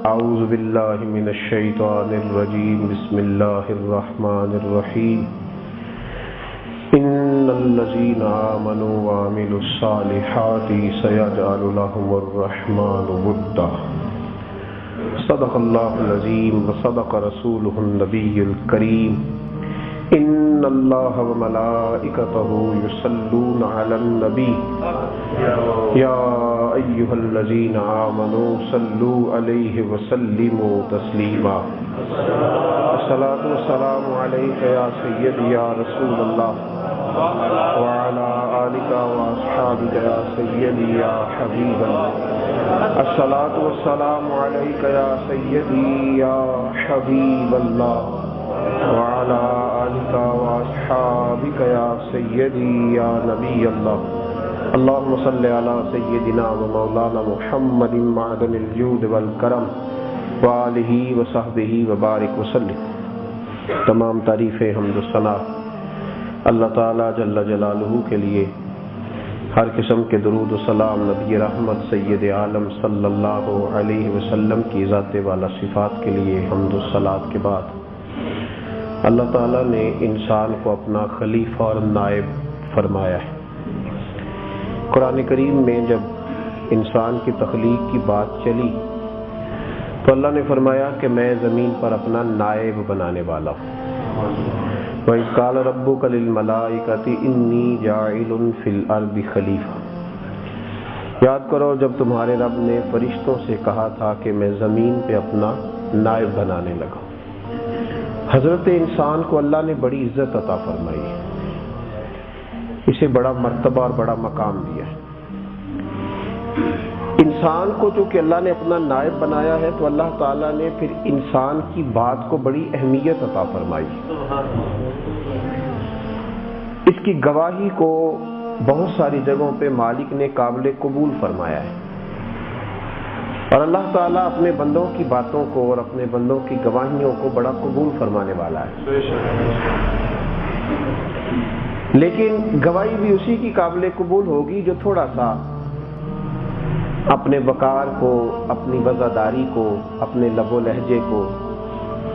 اعوذ باللہ من الشیطان الرجیم بسم اللہ الرحمن الرحیم ان الذین آمنوا وعملوا الصالحات سیجعل لهم الرحمن ودا صدق اللہ العظیم وصدق رسولہ النبی الکریم ان اللہ وملائکتہ یصلون علی النبی یا ایھا الذین آمنوا صلوا علیہ وسلموا تسلیما الصلاۃ والسلام علیک یا سیدی یا رسول اللہ وعلی آلک واصحابک یا سیدی یا حبیب اللہ الصلاۃ والسلام علیک یا سیدی یا حبیب اللہ وعلی آلک واصحابک یا سیدی یا نبی اللہ اللہم صلی علی سیدنا و مولانا محمد معدن الجود والکرم وآلہ وصحبہ وبارک وسلم۔ تمام تعریفیں حمد و ثنا اللہ تعالی جل جلالہ کے لیے، ہر قسم کے درود و سلام نبی رحمت سید عالم صلی اللہ علیہ وسلم کی ذات والا صفات کے لیے حمد و صلات کے بعد اللہ تعالیٰ نے انسان کو اپنا خلیفہ اور نائب فرمایا ہے۔ قرآن کریم میں جب انسان کی تخلیق کی بات چلی تو اللہ نے فرمایا کہ میں زمین پر اپنا نائب بنانے والا ہوں۔ وَإِذْ قَالَ رَبُّكَ لِلْمَلَائِكَةِ إِنِّي جَاعِلٌ فِي الْأَرْضِ خلیفہ۔ یاد کرو جب تمہارے رب نے فرشتوں سے کہا تھا کہ میں زمین پہ اپنا نائب بنانے لگا۔ حضرت انسان کو اللہ نے بڑی عزت عطا فرمائی ہے، اسے بڑا مرتبہ اور بڑا مقام دیا ہے۔ انسان کو چونکہ اللہ نے اپنا نائب بنایا ہے تو اللہ تعالیٰ نے پھر انسان کی بات کو بڑی اہمیت عطا فرمائی۔ اس کی گواہی کو بہت ساری جگہوں پہ مالک نے قابل قبول فرمایا ہے، اور اللہ تعالیٰ اپنے بندوں کی باتوں کو اور اپنے بندوں کی گواہیوں کو بڑا قبول فرمانے والا ہے۔ لیکن گواہی بھی اسی کی قابل قبول ہوگی جو تھوڑا سا اپنے وقار کو، اپنی وزاداری کو، اپنے لب و لہجے کو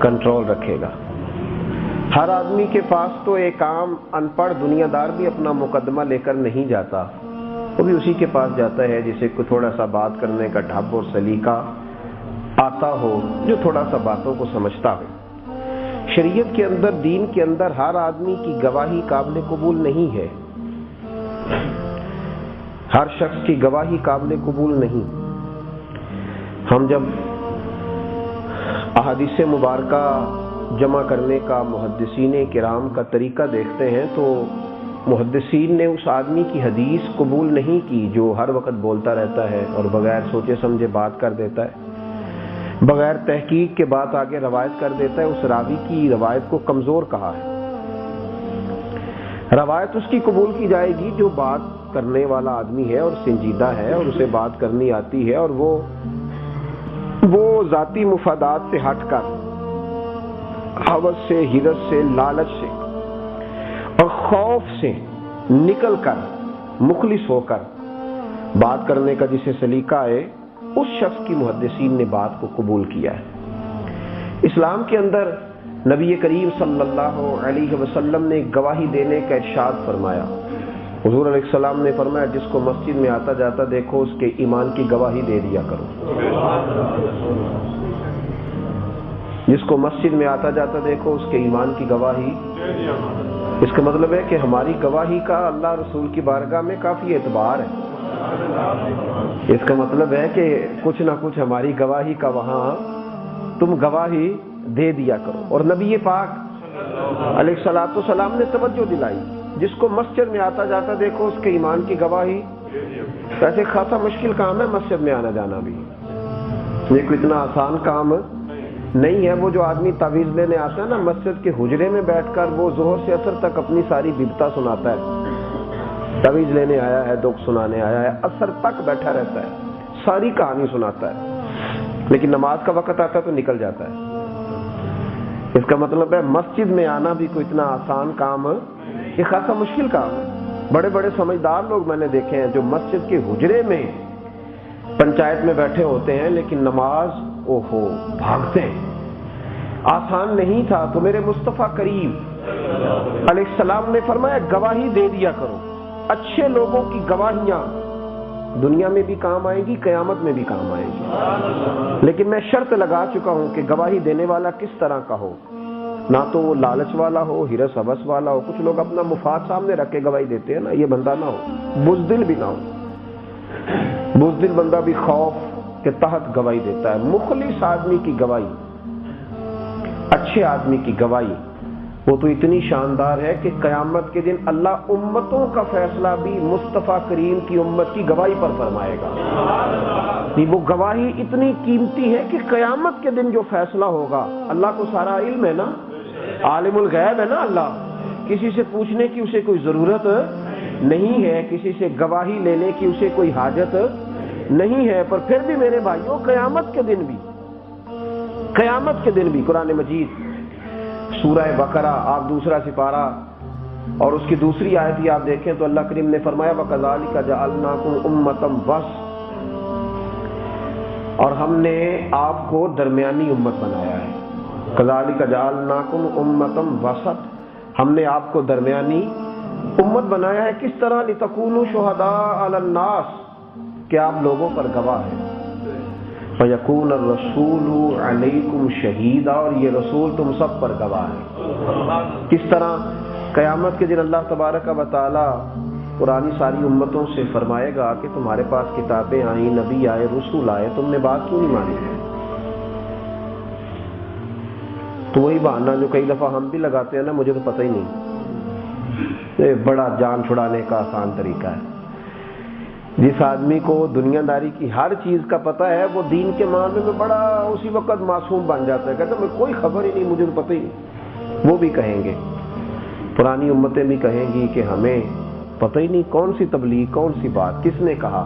کنٹرول رکھے گا۔ ہر آدمی کے پاس تو ایک عام ان پڑھ دنیا دار بھی اپنا مقدمہ لے کر نہیں جاتا، وہ بھی اسی کے پاس جاتا ہے جسے کوئی تھوڑا سا بات کرنے کا ڈھب اور سلیقہ آتا ہو، جو تھوڑا سا باتوں کو سمجھتا ہو۔ شریعت کے اندر، دین کے اندر ہر آدمی کی گواہی قابل قبول نہیں ہے، ہر شخص کی گواہی قابل قبول نہیں۔ ہم جب احادیث مبارکہ جمع کرنے کا محدثین کرام کا طریقہ دیکھتے ہیں تو محدثین نے اس آدمی کی حدیث قبول نہیں کی جو ہر وقت بولتا رہتا ہے اور بغیر سوچے سمجھے بات کر دیتا ہے، بغیر تحقیق کے بات آگے روایت کر دیتا ہے۔ اس راوی کی روایت کو کمزور کہا ہے۔ روایت اس کی قبول کی جائے گی جو بات کرنے والا آدمی ہے اور سنجیدہ ہے اور اسے بات کرنی آتی ہے، اور وہ ذاتی مفادات سے ہٹ کر، ہوس سے، حرص سے، لالچ سے اور خوف سے نکل کر، مخلص ہو کر بات کرنے کا جسے سلیقہ ہے، اس شخص کی محدثین نے بات کو قبول کیا ہے۔ اسلام کے اندر نبی کریم صلی اللہ علیہ وسلم نے گواہی دینے کا ارشاد فرمایا۔ حضور علیہ السلام نے فرمایا جس کو مسجد میں آتا جاتا دیکھو اس کے ایمان کی گواہی دے دیا کرو۔ جس کو مسجد میں آتا جاتا دیکھو اس کے ایمان کی گواہی۔ اس کا مطلب ہے کہ ہماری گواہی کا اللہ رسول کی بارگاہ میں کافی اعتبار ہے۔ اس کا مطلب ہے کہ کچھ نہ کچھ ہماری گواہی کا وہاں تم گواہی دے دیا کرو۔ اور نبی پاک علیہ الصلوۃ والسلام نے توجہ دلائی، جس کو مسجد میں آتا جاتا دیکھو اس کے ایمان کی گواہی۔ ویسے خاصا مشکل کام ہے مسجد میں آنا جانا بھی، یہ کوئی اتنا آسان کام نہیں ہے۔ وہ جو آدمی تعویذ لینے آتا ہے نا مسجد کے حجرے میں بیٹھ کر، وہ ظہر سے عصر تک اپنی ساری ببتا سناتا ہے، تعویذ لینے آیا ہے، دکھ سنانے آیا ہے، عصر تک بیٹھا رہتا ہے، ساری کہانی سناتا ہے، لیکن نماز کا وقت آتا ہے تو نکل جاتا ہے۔ اس کا مطلب ہے مسجد میں آنا بھی کوئی اتنا آسان کام، یہ خاصا مشکل کام ہے۔ بڑے بڑے سمجھدار لوگ میں نے دیکھے ہیں جو مسجد کے حجرے میں پنچایت میں بیٹھے ہوتے ہیں لیکن نماز اوہو بھاگتے ہیں. آسان نہیں تھا تو میرے مصطفیٰ کریم علیہ السلام نے فرمایا گواہی دے دیا کرو. اچھے لوگوں کی گواہیاں دنیا میں بھی کام آئے گی، قیامت میں بھی کام آئے گی. لیکن میں شرط لگا چکا ہوں کہ گواہی دینے والا کس طرح کا ہو. نہ تو وہ لالچ والا ہو، ہرس حوس والا ہو. کچھ لوگ اپنا مفاد سامنے رکھ کے گواہی دیتے ہیں نا، یہ بندہ نہ ہو. بزدل بھی نہ ہو. بزدل بندہ بھی خوف کے تحت گواہی دیتا ہے. مخلص آدمی کی گواہی، اچھے آدمی کی گواہی وہ تو اتنی شاندار ہے کہ قیامت کے دن اللہ امتوں کا فیصلہ بھی مصطفیٰ کریم کی امت کی گواہی پر فرمائے گا. وہ گواہی اتنی قیمتی ہے کہ قیامت کے دن جو فیصلہ ہوگا، اللہ کو سارا علم ہے نا، عالم الغیب ہے نا اللہ. کسی سے پوچھنے کی اسے کوئی ضرورت نہیں ہے، کسی سے گواہی لینے کی اسے کوئی حاجت نہیں ہے. پر پھر بھی میرے بھائیوں، قیامت کے دن بھی قرآن مجید سورہ بقرہ آپ دوسرا سپارہ اور اس کی دوسری آیت ہی آپ دیکھیں تو اللہ کریم نے فرمایا وَكَذَلِكَ جَعَلْنَاكُمْ أُمَّةً وَسْطًا، اور ہم نے آپ کو درمیانی امت بنایا ہے. كَذَلِكَ جَعَلْنَاكُمْ أُمَّةً وَسَطًا، ہم نے آپ کو درمیانی امت بنایا ہے. کس طرح؟ لِتَكُونُوا شُهَدَاءَ عَلَى النَّاسِ، کہ آپ لوگوں پر گواہ ہیں. فَيَكُونَ الرَّسُولُ عَلَيْكُمْ شَهِيدًا، اور یہ رسول تم سب پر گواہ ہے. کس طرح؟ قیامت کے دن اللہ تبارک و تعالی پرانی ساری امتوں سے فرمائے گا کہ تمہارے پاس کتابیں آئیں، نبی آئے، رسول آئے، تم نے بات کیوں نہیں مانی؟ تو وہی بہانہ جو کئی دفعہ ہم بھی لگاتے ہیں نا، مجھے تو پتہ ہی نہیں. یہ بڑا جان چھڑانے کا آسان طریقہ ہے. جس آدمی کو دنیا داری کی ہر چیز کا پتہ ہے وہ دین کے معاملے میں بڑا اسی وقت معصوم بن جاتا ہے. کہتا ہے مجھے کوئی خبر ہی نہیں، مجھے تو پتہ ہی نہیں. وہ بھی کہیں گے، پرانی امتیں بھی کہیں گی کہ ہمیں پتہ ہی نہیں کون سی تبلیغ، کون سی بات، کس نے کہا.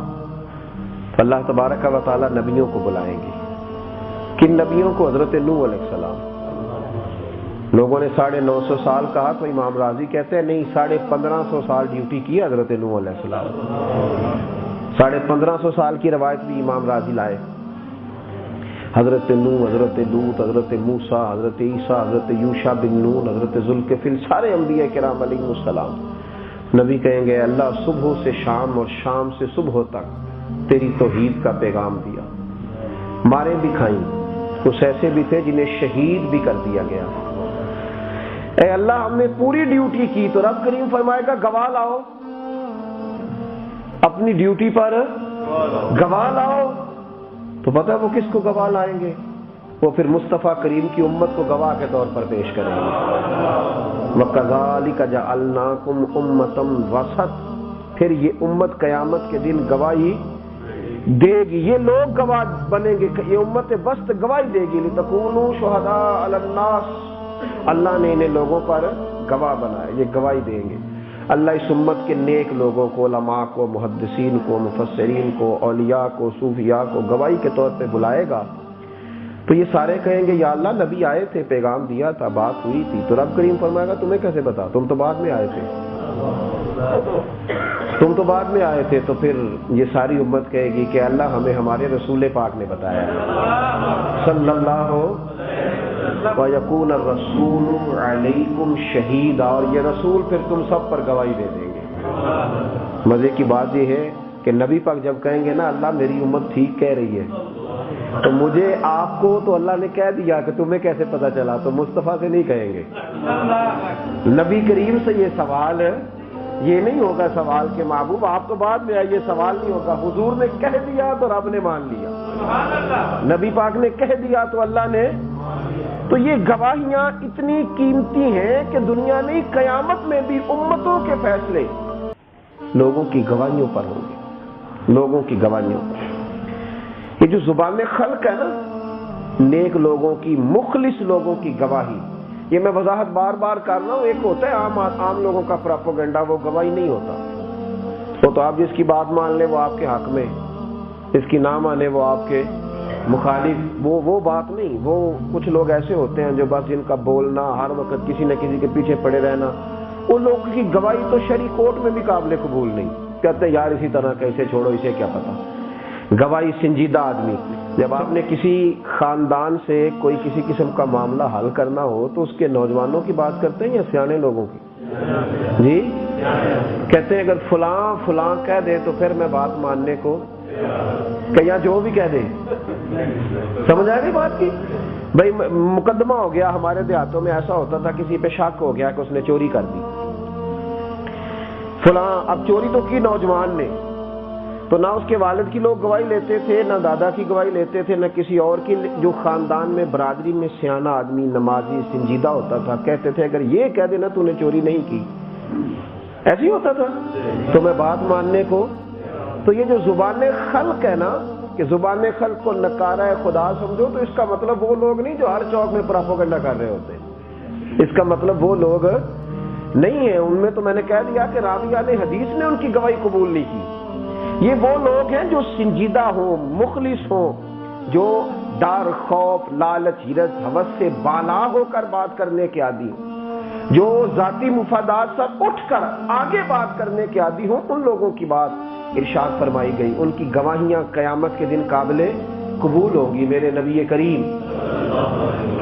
اللہ تبارک و تعالی نبیوں کو بلائیں گے. کن نبیوں کو؟ حضرت نوح علیہ السلام. لوگوں نے 950 سال کہا تو امام راضی کہتے ہیں نہیں، 1550 سال ڈیوٹی کی حضرت نوح علیہ السلام. 1550 سال کی روایت بھی امام راضی لائے. حضرت نوح، حضرت لوط، حضرت موسیٰ، حضرت عیسیٰ، حضرت یوشع بن نون، حضرت ذوالکفل، سارے انبیاء کرام علیہ السلام. نبی کہیں گے اللہ صبح سے شام اور شام سے صبح تک تیری توحید کا پیغام دیا. مارے بھی کھائیں، کچھ ایسے بھی تھے جنہیں شہید بھی کر دیا گیا. اے اللہ ہم نے پوری ڈیوٹی کی. تو رب کریم فرمائے گا گواہ لاؤ، اپنی ڈیوٹی پر گواہ لاؤ. تو پتہ ہے وہ کس کو گواہ لائیں گے؟ وہ پھر مصطفیٰ کریم کی امت کو گواہ کے طور پر پیش کریں گے. وَكَذَلِكَ جَعَلْنَاكُمْ أُمَّةً وَسَطًا، پھر یہ امت قیامت کے دن گواہی دے گی. یہ لوگ گواہ بنیں گے، یہ امت وسط گواہی دے گی. لِتَكُونُوا شُهَدَاءَ عَلَى النَّاسِ، اللہ نے انہیں لوگوں پر گواہ بنایا، یہ گواہی دیں گے. اللہ اس امت کے نیک لوگوں کو، علماء کو، محدثین کو، مفسرین کو، اولیاء کو، صوفیاء کو گواہی کے طور پہ بلائے گا. تو یہ سارے کہیں گے یا اللہ نبی آئے تھے، پیغام دیا تھا، بات ہوئی تھی. تو رب کریم فرمائے گا تمہیں کیسے پتا؟ تم تو بعد میں آئے تھے. تو پھر یہ ساری امت کہے گی کہ اللہ ہمیں ہمارے رسول پاک نے بتایا صلی اللہ وَيَكُونَ الرَّسُولُ عَلَيْكُمْ شَهِيدًا، اور یہ رسول پھر تم سب پر گواہی دے دیں گے. مزے کی بات یہ ہے کہ نبی پاک جب کہیں گے نا اللہ میری امت ٹھیک کہہ رہی ہے، تو مجھے آپ کو تو اللہ نے کہہ دیا کہ تمہیں کیسے پتا چلا، تو مصطفیٰ سے نہیں کہیں گے. نبی کریم سے یہ سوال یہ نہیں ہوگا سوال کہ محبوب آپ تو بعد میں آئے، یہ سوال نہیں ہوگا. حضور نے کہہ دیا تو رب نے مان لیا، نبی پاک نے کہہ دیا تو اللہ نے. تو یہ گواہیاں اتنی قیمتی ہیں کہ دنیا نہیں قیامت میں بھی امتوں کے فیصلے لوگوں کی گواہیوں پر ہوں گے، لوگوں کی گواہیوں پر. یہ جو زبان خلق ہے نا، نیک لوگوں کی، مخلص لوگوں کی گواہی، یہ میں وضاحت بار بار کر رہا ہوں. ایک ہوتا ہے عام لوگوں کا پروپیگنڈا، وہ گواہی نہیں ہوتا. وہ تو آپ جس کی بات مان لیں وہ آپ کے حق میں، اس کی نہ مانے وہ آپ کے مخالف. وہ بات نہیں. وہ کچھ لوگ ایسے ہوتے ہیں جو بس جن کا بولنا ہر وقت کسی نہ کسی کے پیچھے پڑے رہنا، ان لوگوں کی گواہی تو شرعی کورٹ میں بھی قابل قبول نہیں. کہتے ہیں یار اسی طرح کیسے چھوڑو، اسے کیا پتا. گواہی سنجیدہ آدمی. جب آپ نے کسی خاندان سے کوئی کسی قسم کا معاملہ حل کرنا ہو تو اس کے نوجوانوں کی بات کرتے ہیں یا سیانے لوگوں کی؟ جی کہتے ہیں اگر فلاں فلاں کہہ دے تو پھر میں بات ماننے کو کہ یا جو بھی کہہ دے. سمجھ آ گئی بات کی؟ بھائی مقدمہ ہو گیا. ہمارے دیہاتوں میں ایسا ہوتا تھا کسی پہ شک ہو گیا کہ اس نے چوری کر دی فلاں. اب چوری تو کی نوجوان نے, تو نہ اس کے والد کی لوگ گواہی لیتے تھے, نہ دادا کی گواہی لیتے تھے, نہ کسی اور کی. جو خاندان میں برادری میں سیانا آدمی نمازی سنجیدہ ہوتا تھا کہتے تھے اگر یہ کہہ دینا تو نے چوری نہیں کی. ایسے ہی ہوتا تھا. تو میں بات ماننے کو. تو یہ جو زبان خلق ہے نا کہ زبان خلق کو نکارہ خدا سمجھو, تو اس کا مطلب وہ لوگ نہیں جو ہر چوک میں پراپیگنڈا کر رہے ہوتے. اس کا مطلب وہ لوگ نہیں ہیں. ان میں تو میں نے کہہ دیا کہ راویان حدیث نے ان کی گواہی قبول نہیں کی. یہ وہ لوگ ہیں جو سنجیدہ ہوں, مخلص ہوں, جو ڈر خوف لالچ ہرس ہوس سے بالا ہو کر بات کرنے کے عادی ہوں, جو ذاتی مفادات سے اٹھ کر آگے بات کرنے کے عادی ہوں. ان لوگوں کی بات ارشاد فرمائی گئی. ان کی گواہیاں قیامت کے دن قابل قبول ہوں گی. میرے نبی کریم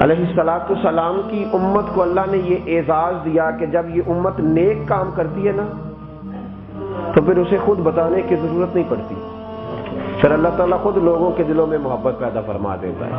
علیہ الصلوۃ والسلام کی امت کو اللہ نے یہ اعزاز دیا کہ جب یہ امت نیک کام کرتی ہے نا تو پھر اسے خود بتانے کی ضرورت نہیں پڑتی. پھر اللہ تعالیٰ خود لوگوں کے دلوں میں محبت پیدا فرما دیتا ہے.